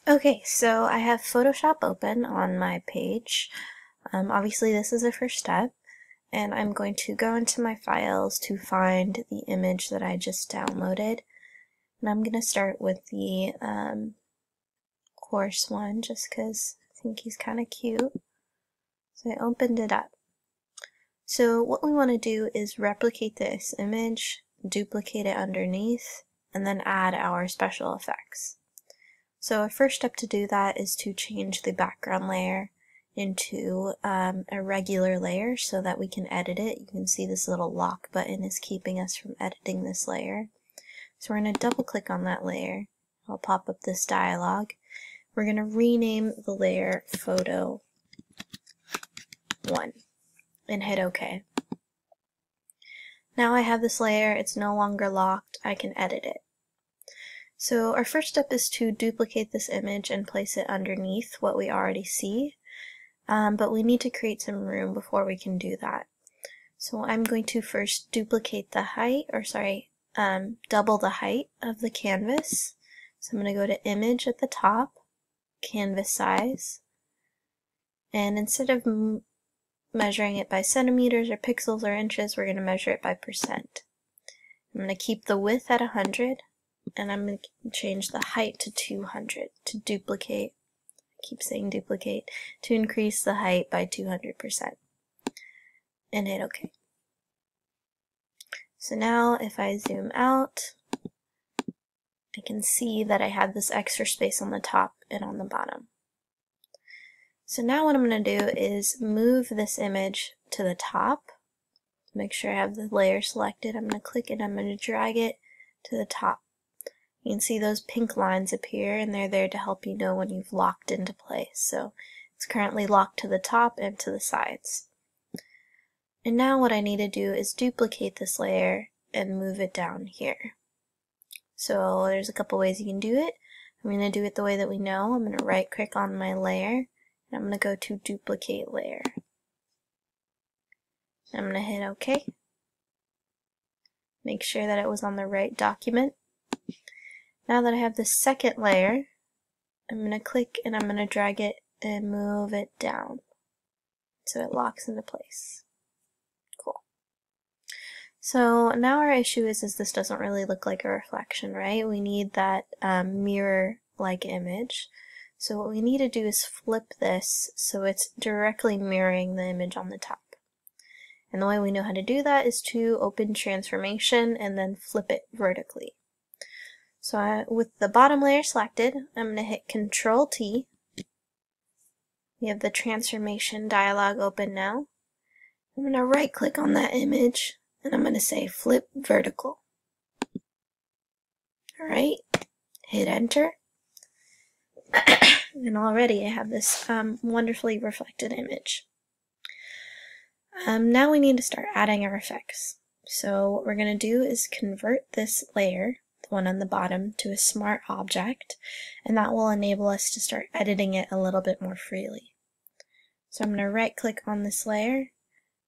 Okay, so I have Photoshop open on my page. Obviously this is the first step, and I'm going to go into my files to find the image that I just downloaded. And I'm going to start with the course one just because I think he's kind of cute. So I opened it up. So what we want to do is replicate this image, duplicate it underneath, and then add our special effects. So our first step to do that is to change the background layer into a regular layer so that we can edit it. You can see this little lock button is keeping us from editing this layer. So we're going to double click on that layer. I'll pop up this dialog. We're going to rename the layer Photo 1 and hit OK. Now I have this layer, it's no longer locked, I can edit it. So our first step is to duplicate this image and place it underneath what we already see, but we need to create some room before we can do that. So I'm going to first duplicate the height, double the height of the canvas. So I'm going to go to Image at the top, Canvas Size, and instead of measuring it by centimeters or pixels or inches, we're going to measure it by percent. I'm going to keep the width at 100, and I'm going to change the height to 200 to duplicate, I keep saying duplicate, to increase the height by 200%. And hit OK. So now if I zoom out, I can see that I have this extra space on the top and on the bottom. So now what I'm going to do is move this image to the top. Make sure I have the layer selected. I'm going to click and I'm going to drag it to the top. You can see those pink lines appear, and they're there to help you know when you've locked into place. So it's currently locked to the top and to the sides. And now what I need to do is duplicate this layer and move it down here. So there's a couple ways you can do it. I'm going to do it the way that we know. I'm going to right click on my layer, and I'm going to go to Duplicate Layer. I'm going to hit OK. Make sure that it was on the right document. Now that I have the second layer, I'm going to click and I'm going to drag it and move it down so it locks into place. Cool. So now our issue is this doesn't really look like a reflection, right? We need that mirror-like image. So what we need to do is flip this so it's directly mirroring the image on the top. And the way we know how to do that is to open Transformation and then flip it vertically. So with the bottom layer selected, I'm going to hit Control T. We have the transformation dialog open now. I'm going to right click on that image and I'm going to say Flip Vertical. Alright, hit Enter. And already I have this wonderfully reflected image. Now we need to start adding our effects. So what we're going to do is convert this layer, the one on the bottom, to a smart object, and that will enable us to start editing it a little bit more freely. So I'm going to right click on this layer,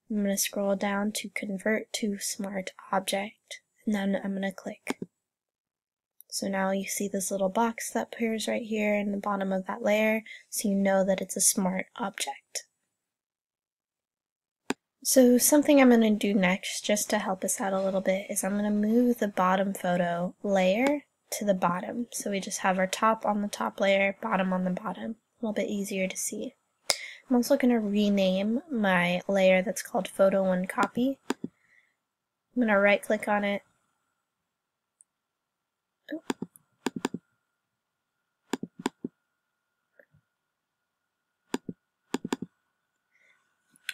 I'm going to scroll down to Convert to Smart Object, and then I'm going to click. So now you see this little box that appears right here in the bottom of that layer, so you know that it's a smart object. So something I'm going to do next, just to help us out a little bit, is I'm going to move the bottom photo layer to the bottom. So we just have our top on the top layer, bottom on the bottom. A little bit easier to see. I'm also going to rename my layer that's called Photo 1 Copy. I'm going to right click on it.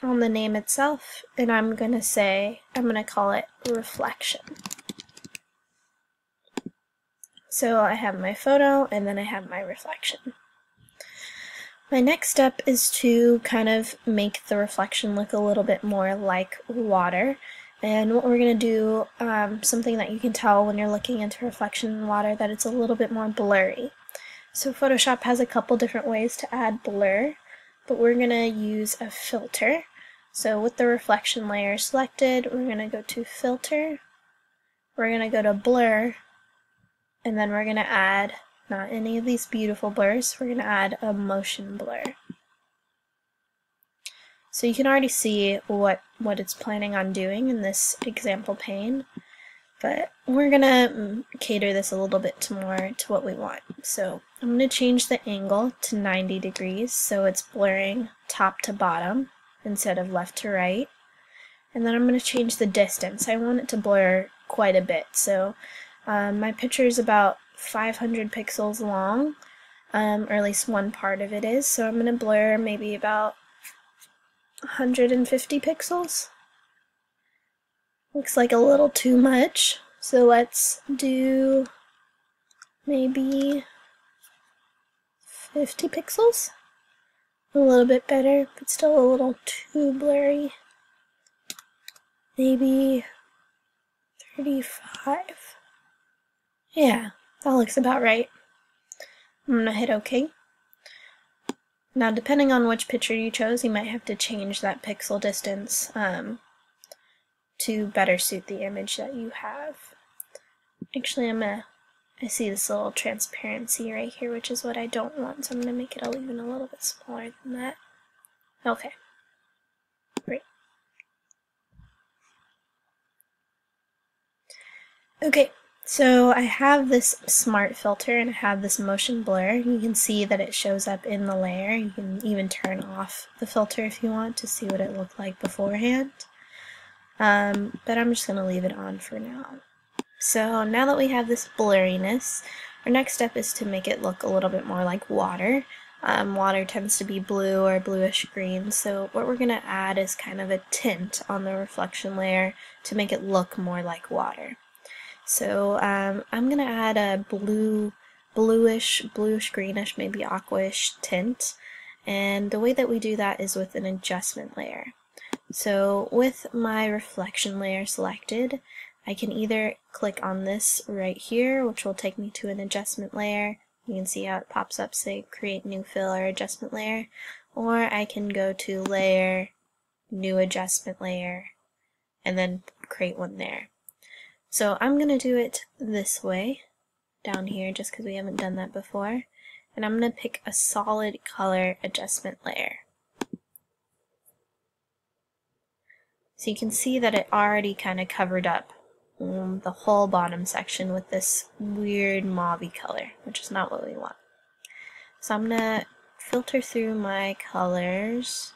On the name itself, and I'm going to call it Reflection. So I have my photo and then I have my reflection. My next step is to kind of make the reflection look a little bit more like water. And what we're going to do, something that you can tell when you're looking into reflection in water, that it's a little bit more blurry. So Photoshop has a couple different ways to add blur, but we're going to use a filter. So with the reflection layer selected, we're going to go to Filter, we're going to go to Blur, and then we're going to add not any of these beautiful blurs. We're going to add a motion blur. So you can already see what it's planning on doing in this example pane, but we're going to cater this a little bit more to what we want. So I'm going to change the angle to 90 degrees so it's blurring top to bottom instead of left to right. And then I'm going to change the distance. I want it to blur quite a bit. So my picture is about 500 pixels long, or at least one part of it is. So I'm going to blur maybe about 150 pixels. Looks like a little too much. So let's do maybe 50 pixels. A little bit better, but still a little too blurry. Maybe 35. Yeah, that looks about right. I'm gonna hit OK. Now, depending on which picture you chose, you might have to change that pixel distance to better suit the image that you have. Actually, I see this little transparency right here, which is what I don't want, so I'm gonna make it even a little bit smaller than that. Okay. Great. Okay, so I have this smart filter and I have this motion blur. You can see that it shows up in the layer. You can even turn off the filter if you want to see what it looked like beforehand. But I'm just going to leave it on for now. So now that we have this blurriness, our next step is to make it look a little bit more like water. Water tends to be blue or bluish green, so what we're going to add is kind of a tint on the reflection layer to make it look more like water. So I'm going to add a bluish greenish, maybe aquaish tint, and the way that we do that is with an adjustment layer. So with my reflection layer selected, I can either click on this right here, which will take me to an adjustment layer. You can see how it pops up, say create new fill or adjustment layer, or I can go to layer, new adjustment layer, and then create one there. So I'm going to do it this way, down here, just because we haven't done that before. And I'm going to pick a solid color adjustment layer. So you can see that it already kind of covered up the whole bottom section with this weird mauvey color, which is not what we want. So I'm going to filter through my colors.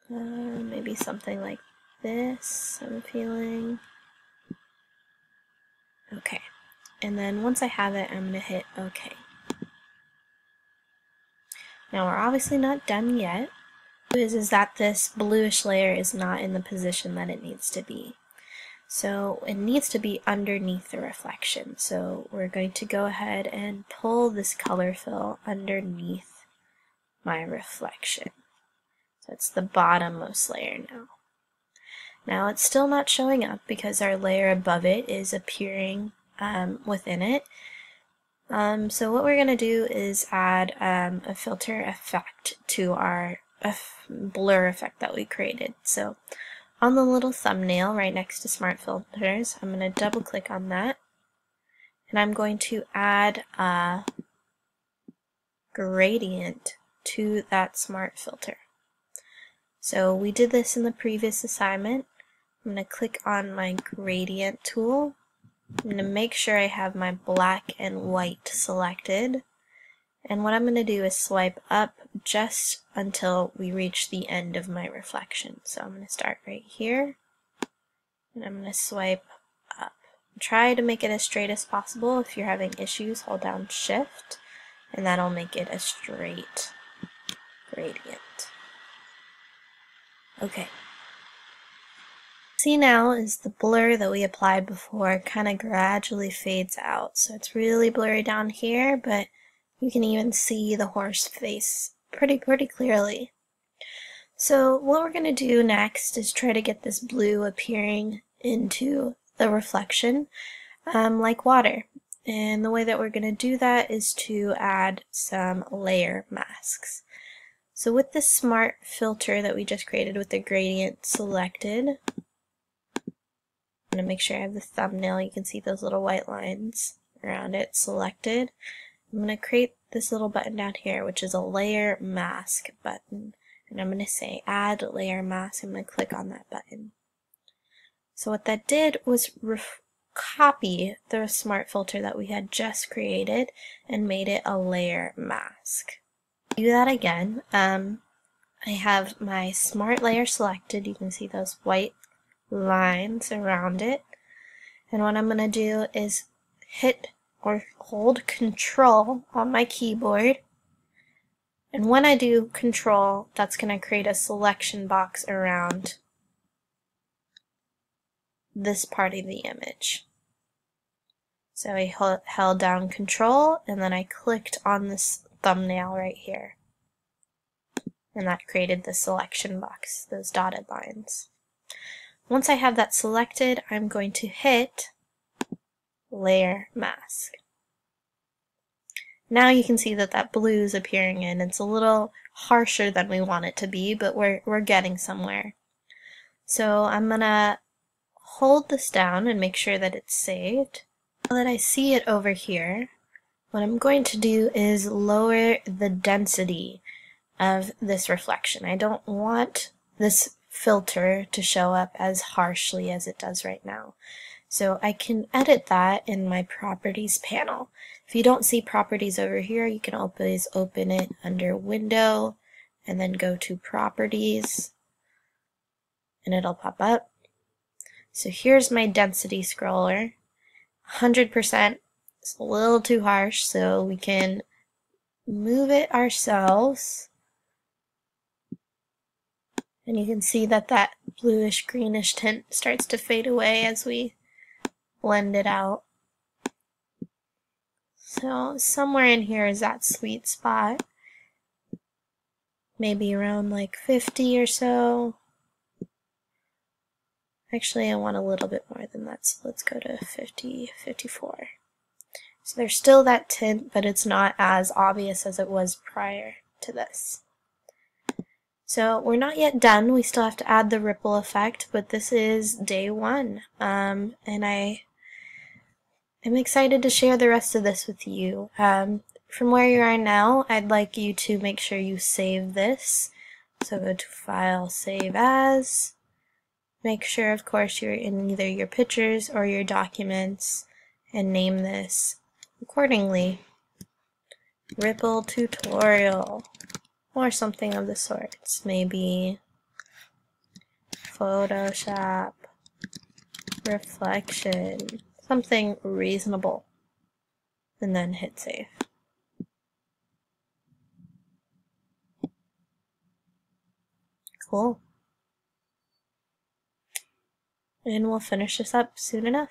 Maybe something like this, I'm feeling. Okay, and then once I have it, I'm going to hit OK. Now we're obviously not done yet. Is that this bluish layer is not in the position that it needs to be. So it needs to be underneath the reflection. So we're going to go ahead and pull this color fill underneath my reflection. So it's the bottommost layer now. Now it's still not showing up because our layer above it is appearing within it. So what we're going to do is add a filter effect to our blur effect that we created. So on the little thumbnail right next to Smart Filters, I'm going to double click on that, and I'm going to add a gradient to that Smart Filter. So we did this in the previous assignment. I'm going to click on my gradient tool. I'm going to make sure I have my black and white selected. And what I'm going to do is swipe up just until we reach the end of my reflection. So I'm going to start right here, and I'm going to swipe up. Try to make it as straight as possible. If you're having issues, hold down Shift, and that'll make it a straight gradient. Okay. See now is the blur that we applied before kind of gradually fades out. So it's really blurry down here, but you can even see the horse face pretty clearly. So what we're going to do next is try to get this blue appearing into the reflection like water. And the way that we're going to do that is to add some layer masks. So with this Smart Filter that we just created with the gradient selected, I'm going to make sure I have the thumbnail. You can see those little white lines around it selected. I'm going to create this little button down here, which is a layer mask button. And I'm going to say add layer mask. I'm going to click on that button. So what that did was copy the smart filter that we had just created and made it a layer mask. Do that again. I have my smart layer selected. You can see those white lines around it. And what I'm going to do is hit or hold Control on my keyboard. And when I do Control, that's going to create a selection box around this part of the image. So I held down Control and then I clicked on this thumbnail right here. And that created the selection box, those dotted lines. Once I have that selected, I'm going to hit Layer Mask. Now you can see that that blue is appearing in. It's a little harsher than we want it to be, but we're getting somewhere. So I'm gonna hold this down and make sure that it's saved. Now that I see it over here, what I'm going to do is lower the density of this reflection. I don't want this filter to show up as harshly as it does right now. So I can edit that in my properties panel. If you don't see properties over here, you can always open it under window and then go to properties and it'll pop up. So here's my density scroller. 100% is a little too harsh, so we can move it ourselves. And you can see that that bluish greenish tint starts to fade away as we blend it out. So somewhere in here is that sweet spot. Maybe around like 50 or so. Actually, I want a little bit more than that, so let's go to 50, 54. So there's still that tint, but it's not as obvious as it was prior to this. So we're not yet done. We still have to add the ripple effect, but this is day one. And I'm excited to share the rest of this with you. From where you are now, I'd like you to make sure you save this. So go to File, Save As. Make sure, of course, you're in either your pictures or your documents and name this accordingly. Ripple Tutorial. Or something of the sorts. Maybe Photoshop Reflection. Something reasonable. And then hit save. Cool. And we'll finish this up soon enough.